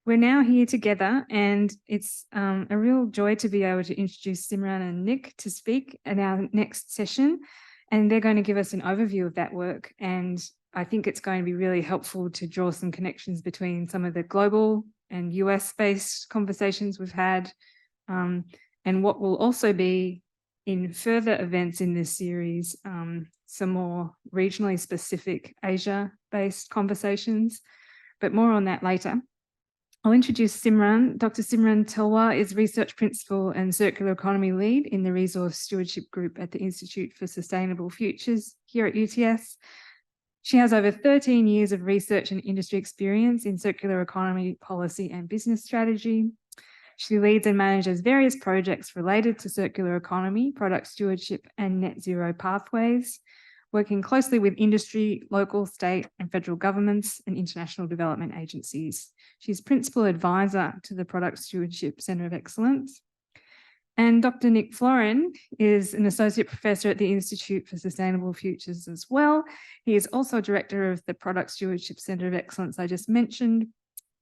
We're now here together, and it's a real joy to be able to introduce Simran and Nick to speak in our next session, and they're going to give us an overview of that work. And I think it's going to be really helpful to draw some connections between some of the global and US-based conversations we've had, and what will also be in further events in this series, some more regionally specific Asia-based conversations, but more on that later. I'll introduce Simran. Dr. Simran Talwar is Research Principal and Circular Economy Lead in the Resource Stewardship Group at the Institute for Sustainable Futures here at UTS. She has over 13 years of research and industry experience in circular economy policy and business strategy. She leads and manages various projects related to circular economy, product stewardship, and net zero pathways, working closely with industry, local, state, and federal governments and international development agencies. She's Principal Advisor to the Product Stewardship Centre of Excellence. And Dr. Nick Florin is an Associate Professor at the Institute for Sustainable Futures as well. He is also Director of the Product Stewardship Centre of Excellence I just mentioned,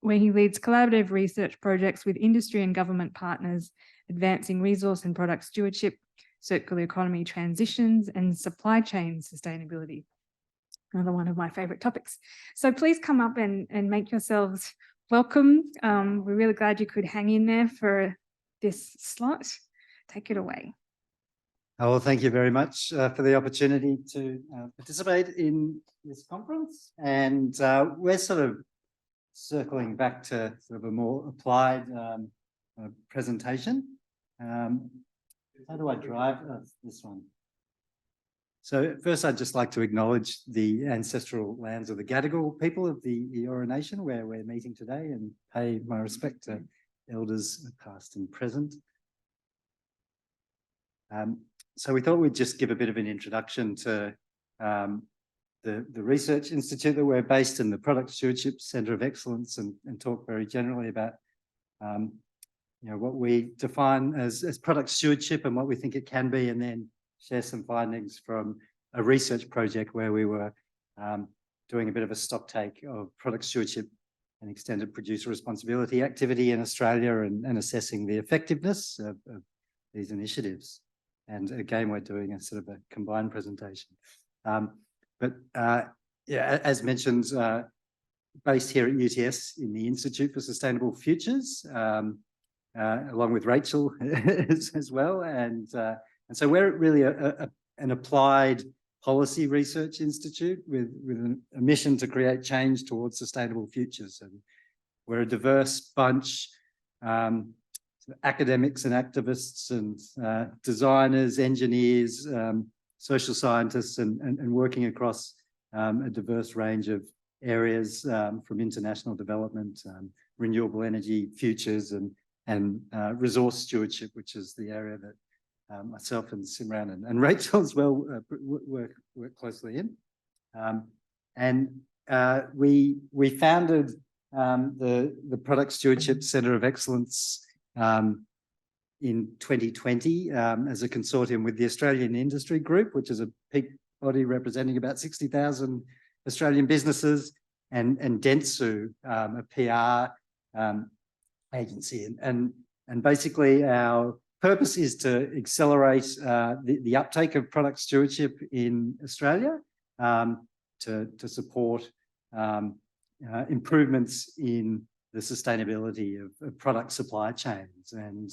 where he leads collaborative research projects with industry and government partners, advancing resource and product stewardship, circular economy transitions, and supply chain sustainability. Another one of my favourite topics. So please come up and make yourselves welcome. We're really glad you could hang in there for this slot. Take it away. Oh, well, thank you very much for the opportunity to participate in this conference. And we're sort of circling back to sort of a more applied presentation. How do I drive this one? So first, I'd just like to acknowledge the ancestral lands of the Gadigal people of the Eora Nation, where we're meeting today, and pay my respect to elders past and present. So we thought we'd just give a bit of an introduction to the Research Institute that we're based in, the Product Stewardship Centre of Excellence, and talk very generally about what we define as product stewardship and what we think it can be, and then share some findings from a research project where we were doing a bit of a stock take of product stewardship and extended producer responsibility activity in Australia, and assessing the effectiveness of these initiatives. And again, we're doing a sort of a combined presentation. As mentioned, based here at UTS in the Institute for Sustainable Futures, along with Rachel as well. And so we're really an applied policy research institute with a mission to create change towards sustainable futures. And we're a diverse bunch, academics and activists and designers, engineers, social scientists, and working across a diverse range of areas, from international development, renewable energy futures, and resource stewardship, which is the area that myself and Simran and Rachel as well work closely in. We founded the Product Stewardship Centre of Excellence in 2020 as a consortium with the Australian Industry Group, which is a peak body representing about 60,000 Australian businesses, and Dentsu, a PR agency. And basically our purpose is to accelerate the uptake of product stewardship in Australia, to support improvements in the sustainability of product supply chains. And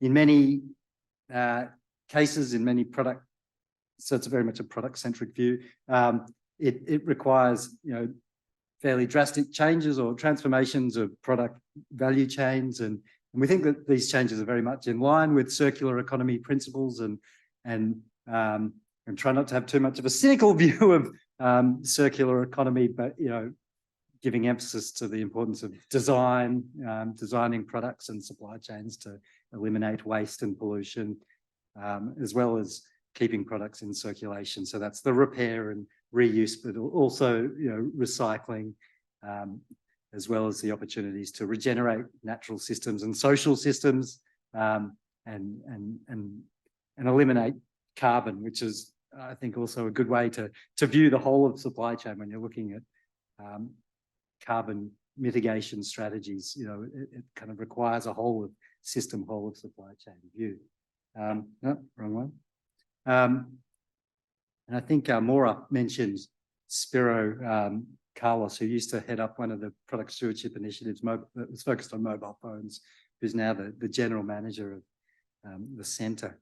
in many cases, in many product, so it's very much a product-centric view, it requires fairly drastic changes or transformations of product value chains, and we think that these changes are very much in line with circular economy principles, and try not to have too much of a cynical view of circular economy, but giving emphasis to the importance of designing products and supply chains to eliminate waste and pollution, as well as keeping products in circulation. So that's the repair and reuse, but also recycling, as well as the opportunities to regenerate natural systems and social systems, and eliminate carbon, which is, I think, also a good way to view the whole of supply chain when you're looking at carbon mitigation strategies. You know, it kind of requires a whole of system, whole of supply chain view. No, wrong one. And I think Maura mentioned Spiro Carlos, who used to head up one of the product stewardship initiatives that was focused on mobile phones, who's now the general manager of the centre.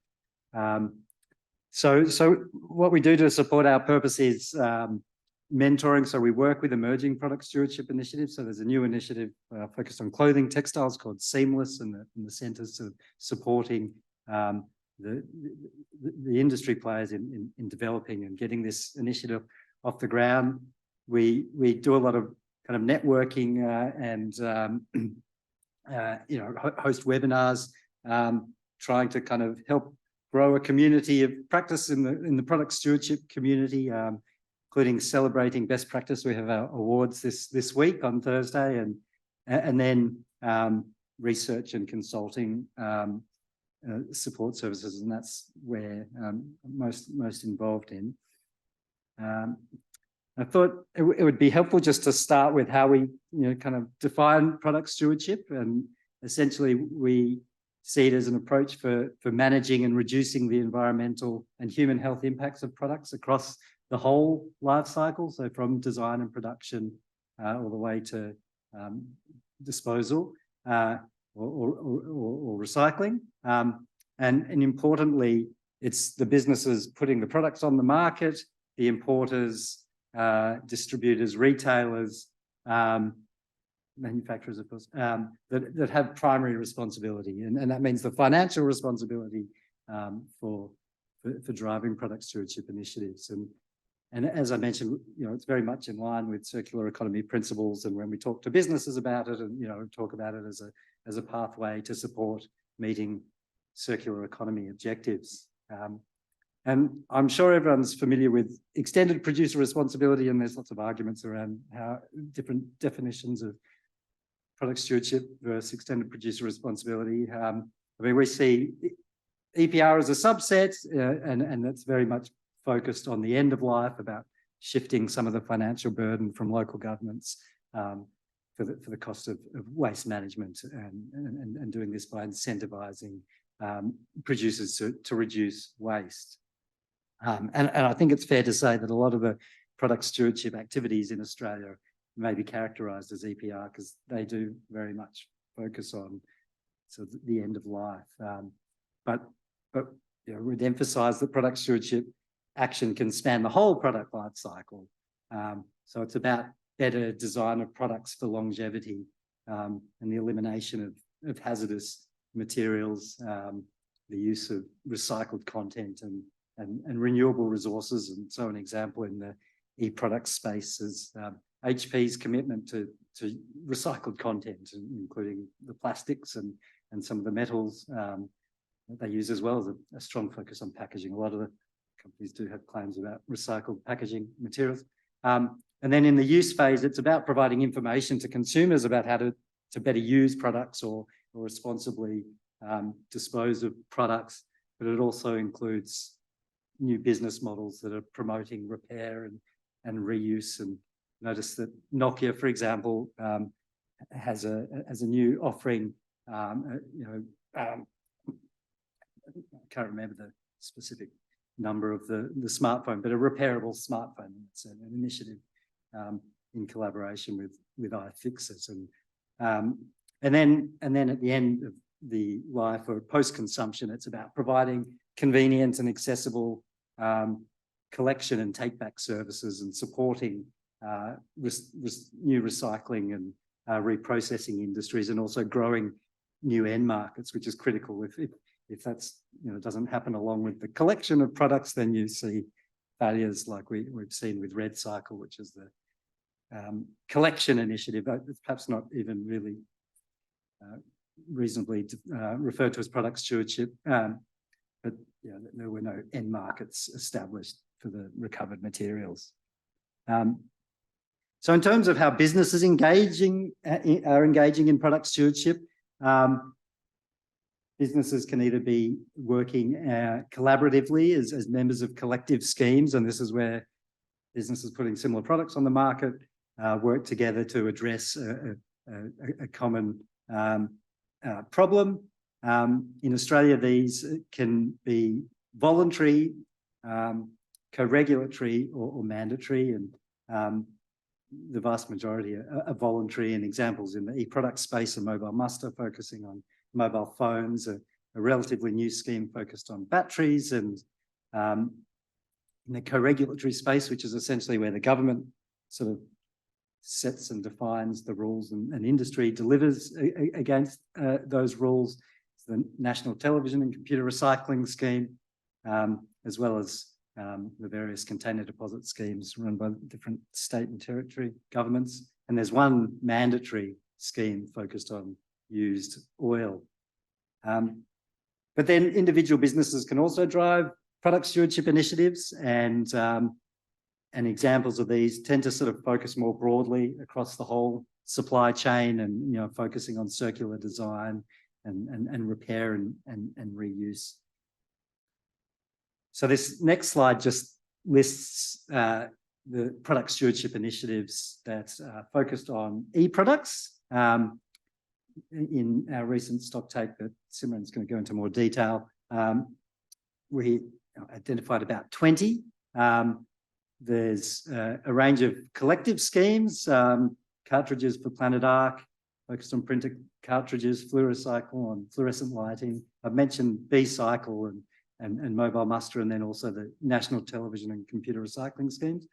So what we do to support our purpose is mentoring. So we work with emerging product stewardship initiatives. So there's a new initiative focused on clothing textiles called Seamless, and the centres sort of supporting the industry players in developing and getting this initiative off the ground. We do a lot of kind of networking and you know, host webinars, trying to kind of help grow a community of practice in the product stewardship community, including celebrating best practice. We have our awards this week on Thursday, and then research and consulting support services, and that's where I'm most involved in. I thought it would be helpful just to start with how we, kind of define product stewardship, and essentially we see it as an approach for managing and reducing the environmental and human health impacts of products across the whole life cycle, so from design and production all the way to disposal or recycling. And importantly, it's the businesses putting the products on the market, the importers, distributors, retailers, manufacturers, of course, that have primary responsibility, and that means the financial responsibility for driving product stewardship initiatives. And as I mentioned, it's very much in line with circular economy principles. And when we talk to businesses about it, and talk about it as a pathway to support meeting circular economy objectives. And I'm sure everyone's familiar with extended producer responsibility, and there's lots of arguments around how different definitions of product stewardship versus extended producer responsibility. I mean, we see EPR as a subset, and that's very much focused on the end of life, about shifting some of the financial burden from local governments for the cost of waste management, and doing this by incentivising producers to reduce waste. And I think it's fair to say that a lot of the product stewardship activities in Australia may be characterised as EPR, because they do very much focus on sort of the end of life. But we'd emphasise that product stewardship action can span the whole product life cycle. So it's about better design of products for longevity, and the elimination of hazardous materials, the use of recycled content and renewable resources. And so an example in the e-product space is HP's commitment to recycled content, including the plastics and some of the metals that they use, as well as a strong focus on packaging. A lot of the companies do have claims about recycled packaging materials. And then in the use phase, it's about providing information to consumers about how to better use products or responsibly dispose of products. But it also includes new business models that are promoting repair and reuse. And notice that Nokia, for example, has a new offering. I can't remember the specific number of the smartphone, but a repairable smartphone. It's an initiative in collaboration with iFixit. And then at the end of the life or post-consumption, it's about providing convenient and accessible collection and take-back services, and supporting new recycling and reprocessing industries, and also growing new end markets, which is critical. If that's doesn't happen along with the collection of products, then you see failures like we've seen with Red Cycle, which is the collection initiative. It's perhaps not even really reasonably referred to as product stewardship, but there were no end markets established for the recovered materials. So in terms of how businesses are engaging in product stewardship, businesses can either be working collaboratively as members of collective schemes, and this is where businesses putting similar products on the market work together to address a common problem. In Australia, these can be voluntary, co-regulatory or mandatory, and the vast majority are voluntary, and examples in the e-product space are mobile muster, focusing on mobile phones, a relatively new scheme focused on batteries, and in the co-regulatory space, which is essentially where the government sort of sets and defines the rules and industry delivers against those rules. It's the National Television and Computer Recycling Scheme, as well as the various container deposit schemes run by different state and territory governments. And there's one mandatory scheme focused on used oil. But then individual businesses can also drive product stewardship initiatives, and examples of these tend to sort of focus more broadly across the whole supply chain, and focusing on circular design and repair and reuse. So this next slide just lists the product stewardship initiatives that are focused on e-products. In our recent stock take that Simran's going to go into more detail, we identified about 20. There's a range of collective schemes, cartridges for Planet Arc, focused on printer cartridges, Fluorocycle on fluorescent lighting. I've mentioned B-Cycle and Mobile Muster, and then also the National Television and Computer Recycling schemes.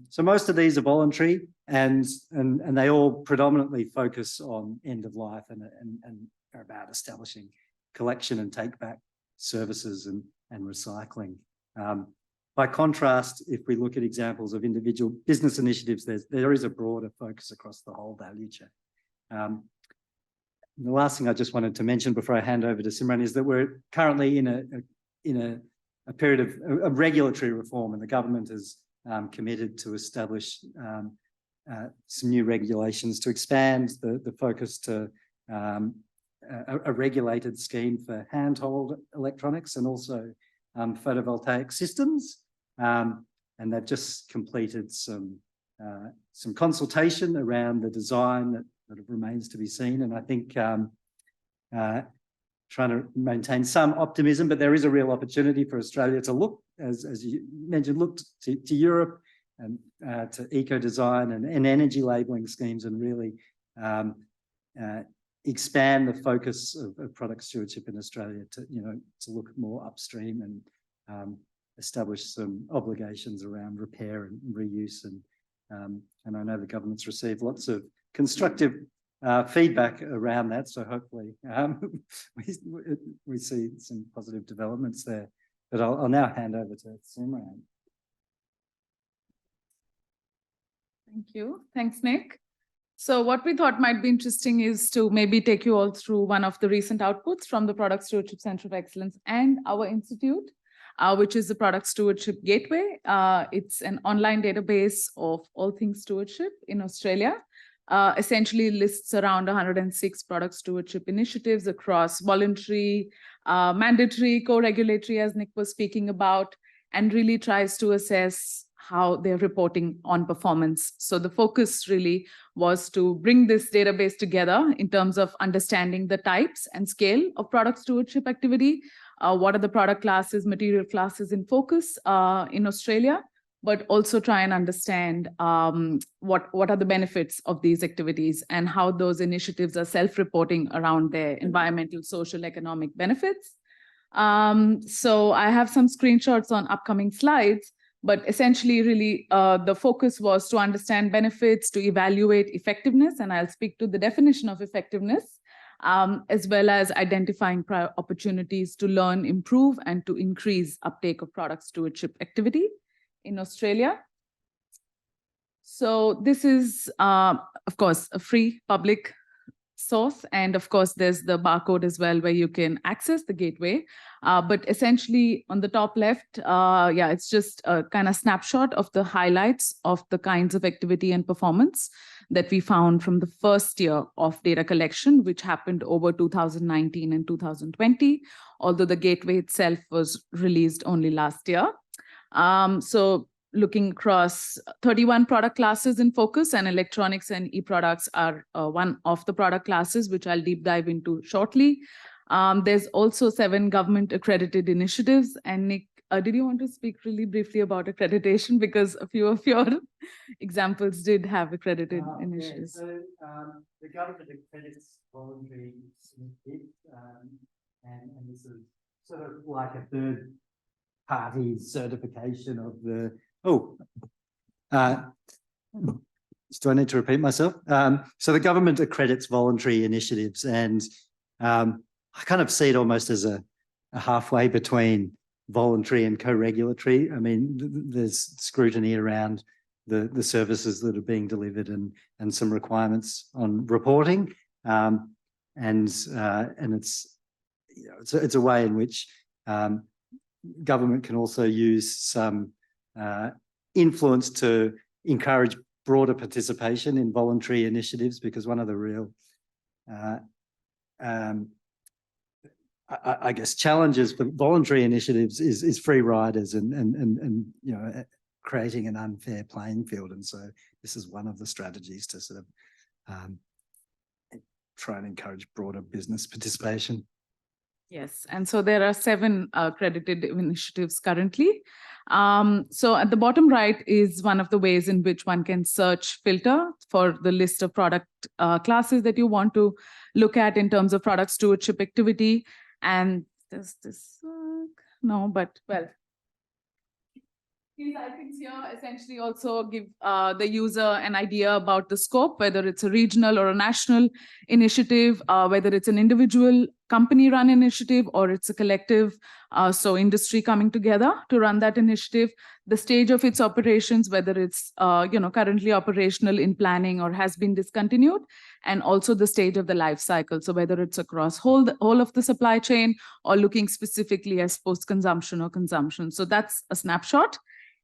So most of these are voluntary, and they all predominantly focus on end of life and are about establishing collection and take back services and recycling. By contrast, if we look at examples of individual business initiatives, there is a broader focus across the whole value chain. The last thing I just wanted to mention before I hand over to Simran is that we're currently in a period of regulatory reform, and the government has committed to establish some new regulations to expand the focus to a regulated scheme for handheld electronics and also photovoltaic systems. And they've just completed some consultation around the design that remains to be seen. And I think trying to maintain some optimism, but there is a real opportunity for Australia to look, as you mentioned, look to Europe and to eco-design and energy labelling schemes, and really expand the focus of product stewardship in Australia to look more upstream and establish some obligations around repair and reuse. And I know the government's received lots of constructive feedback around that, so hopefully we see some positive developments there. But I'll now hand over to Simran. Thank you. Thanks, Nick. So what we thought might be interesting is to maybe take you all through one of the recent outputs from the Product Stewardship Centre of Excellence and our institute, which is the Product Stewardship Gateway. It's an online database of all things stewardship in Australia. Essentially lists around 106 product stewardship initiatives across voluntary, mandatory, co-regulatory, as Nick was speaking about, and really tries to assess how they're reporting on performance. So the focus really was to bring this database together in terms of understanding the types and scale of product stewardship activity. What are the product classes, material classes in focus in Australia, but also try and understand what are the benefits of these activities and how those initiatives are self-reporting around their environmental, social, economic benefits. So I have some screenshots on upcoming slides, but essentially really the focus was to understand benefits, to evaluate effectiveness, and I'll speak to the definition of effectiveness, as well as identifying opportunities to learn, improve, and to increase uptake of product stewardship activity in Australia. So this is, of course, a free public source. And of course, there's the barcode as well, where you can access the gateway. But essentially on the top left, it's just a kind of snapshot of the highlights of the kinds of activity and performance that we found from the first year of data collection, which happened over 2019 and 2020, although the gateway itself was released only last year. So looking across 31 product classes in focus, and electronics and e-products are one of the product classes, which I'll deep dive into shortly. There's also 7 government accredited initiatives. And Nick, did you want to speak really briefly about accreditation? Because a few of your examples did have accredited initiatives. So the government accredits voluntary initiatives, and this is sort of like a third party certification of the, do I need to repeat myself? So the government accredits voluntary initiatives, and I kind of see it almost as a halfway between voluntary and co-regulatory. I mean, there's scrutiny around the services that are being delivered and some requirements on reporting, and it's, you know, it's a way in which government can also use some influence to encourage broader participation in voluntary initiatives, because one of the real I guess challenges for voluntary initiatives is free riders and you know, creating an unfair playing field. And so this is one of the strategies to sort of try and encourage broader business participation. Yes, and so there are 7 accredited initiatives currently. So at the bottom right is one of the ways in which one can search filter for the list of product classes that you want to look at in terms of product stewardship activity. And does this work? No, but well. These icons here essentially also give the user an idea about the scope, whether it's a regional or a national initiative, whether it's an individual company-run initiative or it's a collective, so industry coming together to run that initiative, the stage of its operations, whether it's you know, currently operational in planning or has been discontinued, and also the stage of the life cycle. So whether it's across whole of the supply chain or looking specifically as post-consumption or consumption. So that's a snapshot.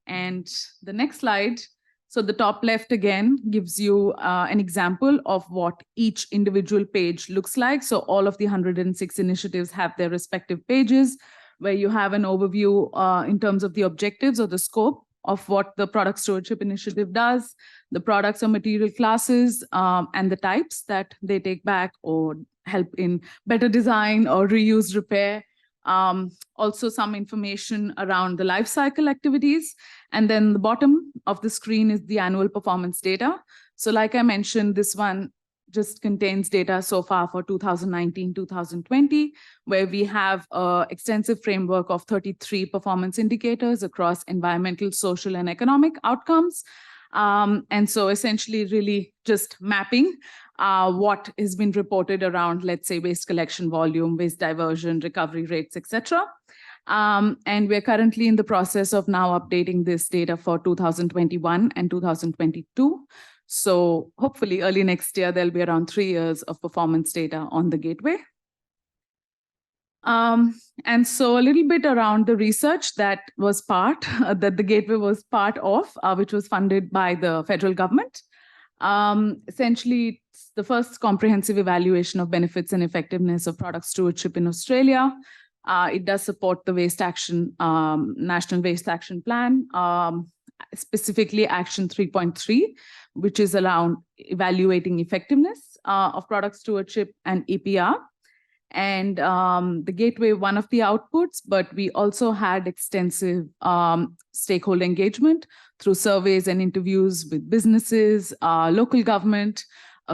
And the next slide, so the top left again gives you an example of what each individual page looks like. So all of the 106 initiatives have their respective pages where you have an overview in terms of the objectives or the scope of what the product stewardship initiative does, the products or material classes, and the types that they take back or help in better design or reuse, repair. Also some information around the life cycle activities. And then the bottom of the screen is the annual performance data. So like I mentioned, this one just contains data so far for 2019-2020, where we have an extensive framework of 33 performance indicators across environmental, social, and economic outcomes. And so essentially really just mapping what has been reported around, let's say, waste collection volume, waste diversion, recovery rates, etc. And we're currently in the process of now updating this data for 2021 and 2022. So hopefully early next year, there'll be around 3 years of performance data on the gateway. And so a little bit around the research that was that the gateway was part of, which was funded by the federal government. Essentially, it's the first comprehensive evaluation of benefits and effectiveness of product stewardship in Australia. It does support the Waste Action, National Waste Action Plan, specifically Action 3.3, which is around evaluating effectiveness of product stewardship and EPR. And the gateway, one of the outputs, but we also had extensive stakeholder engagement through surveys and interviews with businesses, local government,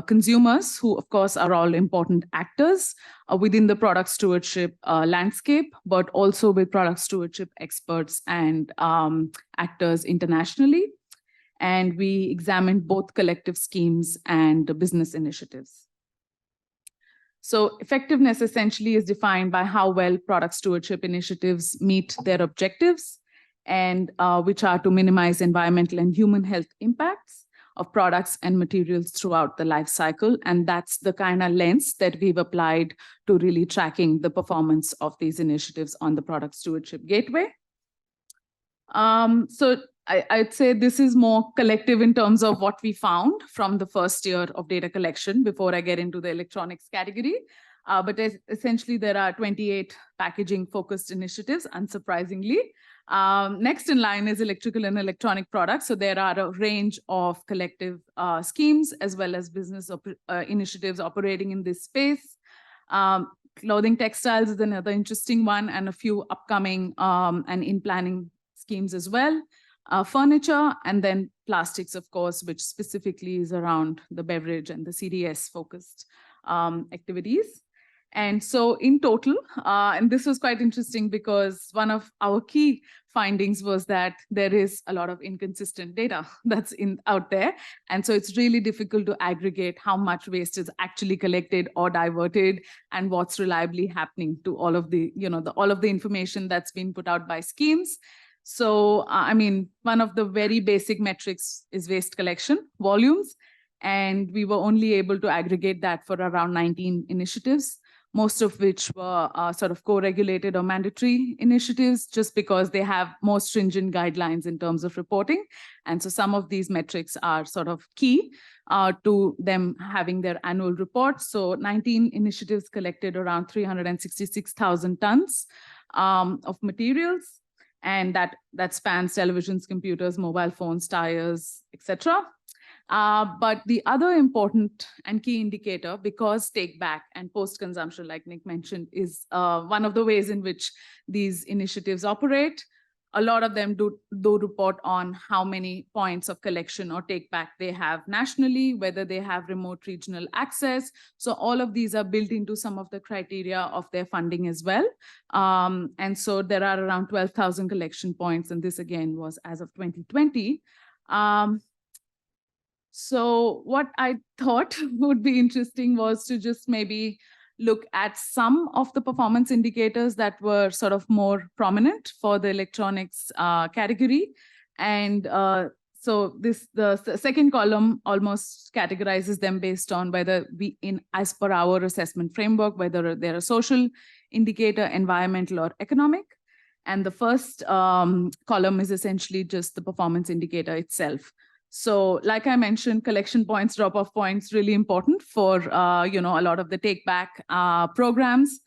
consumers, who of course are all important actors within the product stewardship landscape, but also with product stewardship experts and actors internationally. And we examined both collective schemes and business initiatives. So effectiveness essentially is defined by how well product stewardship initiatives meet their objectives, and which are to minimize environmental and human health impacts of products and materials throughout the life cycle. And that's the kind of lens that we've applied to really tracking the performance of these initiatives on the product stewardship gateway. So I'd say this is more collective in terms of what we found from the first year of data collection before I get into the electronics category. But essentially, there are 28 packaging-focused initiatives, unsurprisingly. Next in line is electrical and electronic products. So there are a range of collective schemes as well as business initiatives operating in this space. Clothing textiles is another interesting one, and a few upcoming and in planning schemes as well. Furniture, and then plastics, of course, which specifically is around the beverage and the CDS focused activities. And so in total, and this was quite interesting because one of our key findings was that there is a lot of inconsistent data that's out there. And so it's really difficult to aggregate how much waste is actually collected or diverted and what's reliably happening to all of the, all of the information that's been put out by schemes. So, I mean, one of the very basic metrics is waste collection volumes, and we were only able to aggregate that for around 19 initiatives, most of which were sort of co-regulated or mandatory initiatives, just because they have more stringent guidelines in terms of reporting. And so some of these metrics are sort of key to them having their annual reports. So 19 initiatives collected around 366,000 tons of materials. And that spans televisions, computers, mobile phones, tires, etc. But the other important and key indicator, because take back and post-consumption, like Nick mentioned, is one of the ways in which these initiatives operate. A lot of them do report on how many points of collection or take back they have nationally, whether they have remote regional access. So all of these are built into some of the criteria of their funding as well. And so there are around 12,000 collection points, and this again was as of 2020. So what I thought would be interesting was to just maybe look at some of the performance indicators that were sort of more prominent for the electronics category. And so the second column almost categorizes them based on whether as per our assessment framework, whether they're a social indicator, environmental, or economic. And the first column is essentially just the performance indicator itself. So like I mentioned, collection points, drop-off points, really important for, a lot of the take-back programs.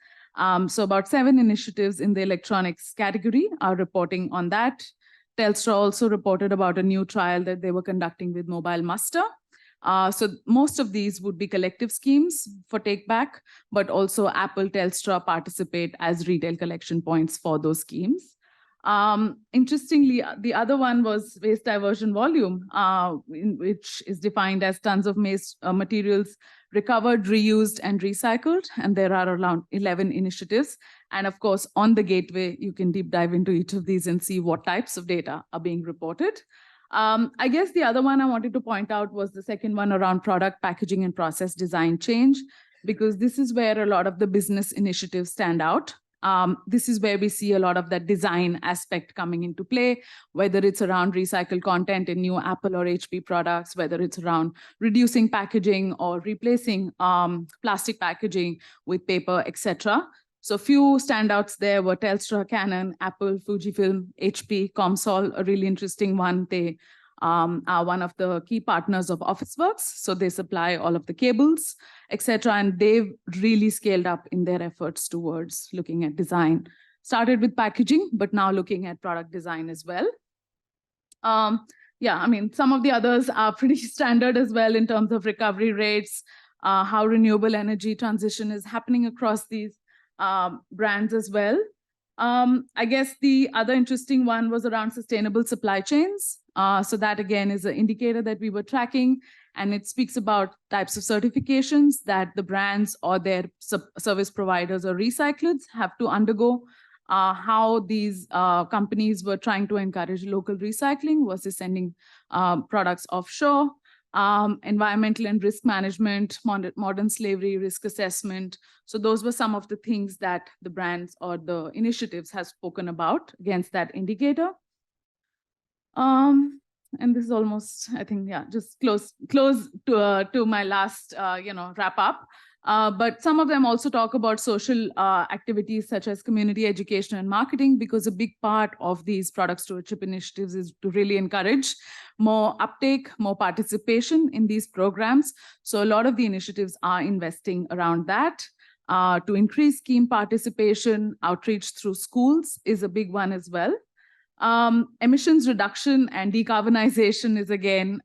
So about 7 initiatives in the electronics category are reporting on that. Telstra also reported about a new trial that they were conducting with Mobile Muster. So most of these would be collective schemes for take-back, but also Apple, Telstra participate as retail collection points for those schemes. Interestingly, the other one was waste diversion volume, which is defined as tons of materials recovered, reused, and recycled. And there are around 11 initiatives. And of course, on the gateway, you can deep dive into each of these and see what types of data are being reported. I guess the other one I wanted to point out was the second one around product packaging and process design change, because this is where a lot of the business initiatives stand out. This is where we see a lot of that design aspect coming into play, whether it's around recycled content in new Apple or HP products, whether it's around reducing packaging or replacing plastic packaging with paper, etc. So few standouts there were Telstra, Canon, Apple, Fujifilm, HP, Comsol, a really interesting one. They are one of the key partners of Officeworks. So they supply all of the cables, etc. And they've really scaled up in their efforts towards looking at design. Started with packaging, but now looking at product design as well. Yeah, I mean, some of the others are pretty standard as well in terms of recovery rates, how renewable energy transition is happening across these brands as well. I guess the other interesting one was around sustainable supply chains. So that again is an indicator that we were tracking, and it speaks about types of certifications that the brands or their service providers or recyclers have to undergo, how these companies were trying to encourage local recycling versus sending products offshore. Environmental and risk management, modern slavery, risk assessment. So those were some of the things that the brands or the initiatives have spoken about against that indicator. And this is almost, I think, yeah, just close to my last, wrap up. But some of them also talk about social activities such as community education and marketing, because a big part of these product stewardship initiatives is to really encourage more uptake, more participation in these programs. So a lot of the initiatives are investing around that. To increase scheme participation, outreach through schools is a big one as well. Emissions reduction and decarbonization is again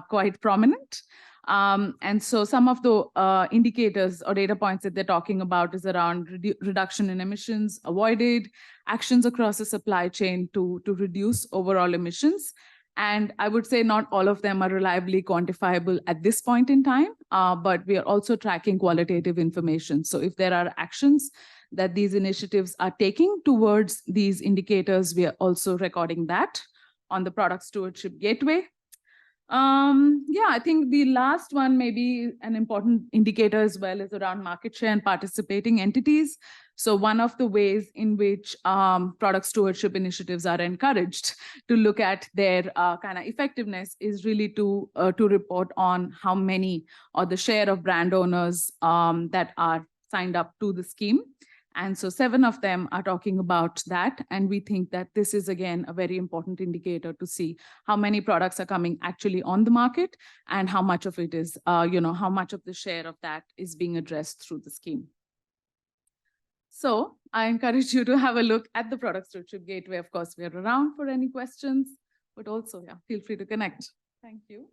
quite prominent. And so some of the indicators or data points that they're talking about is around reduction in emissions avoided, actions across the supply chain to reduce overall emissions. And I would say not all of them are reliably quantifiable at this point in time, but we are also tracking qualitative information. So if there are actions that these initiatives are taking towards these indicators, we are also recording that on the Product Stewardship Gateway. Yeah, I think the last one, maybe an important indicator as well, is around market share and participating entities. So one of the ways in which product stewardship initiatives are encouraged to look at their kind of effectiveness is really to report on how many or the share of brand owners that are signed up to the scheme. And so 7 of them are talking about that. And we think that this is, again, a very important indicator to see how many products are coming actually on the market and how much of it is, how much of the share of that is being addressed through the scheme. So I encourage you to have a look at the Product Stewardship Gateway. Of course, we are around for any questions, but also, yeah, feel free to connect. Thank you.